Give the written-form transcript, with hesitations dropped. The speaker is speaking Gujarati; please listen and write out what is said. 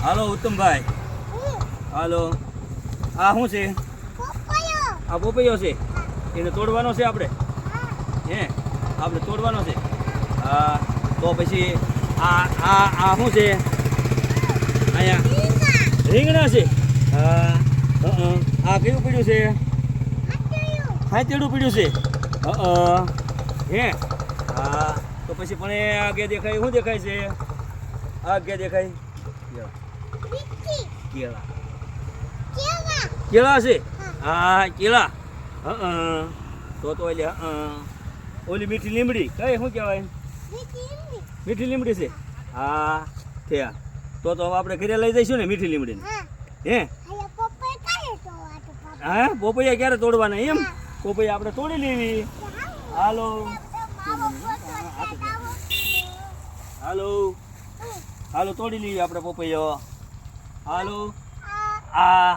હાલો ઉત્તમભાઈ, હાલો. આ શું છે? આ પોપૈયો છે. એને તોડવાનો છે આપણે? હે, આપણે તોડવાનો છે. હા, તો પછી આ આ આ શું છે? અહીંયા રીંગણા છે. હા, આ કયું પીડ્યું છે? હાથેડું પીડ્યું છે. હે, હા. તો પછી પણ એ આગે દેખાય શું દેખાય છે? આગે દેખાય કેળા. કેળા છે. હા, કેળા. તો એટલે ઓલી મીઠી લીમડી કઈ શું કહેવાય? મીઠી લીમડી છે. હા, થયા. તો હવે આપણે ઘરે લઈ જઈશું ને મીઠી લીમડીને? હે, હા. પોપૈયા ક્યારે તોડવાના એમ? પોપૈયા આપણે તોડી લેવી. હાલો હાલો હાલો, તોડી લેવી આપણે પોપૈયો. હાલો. આ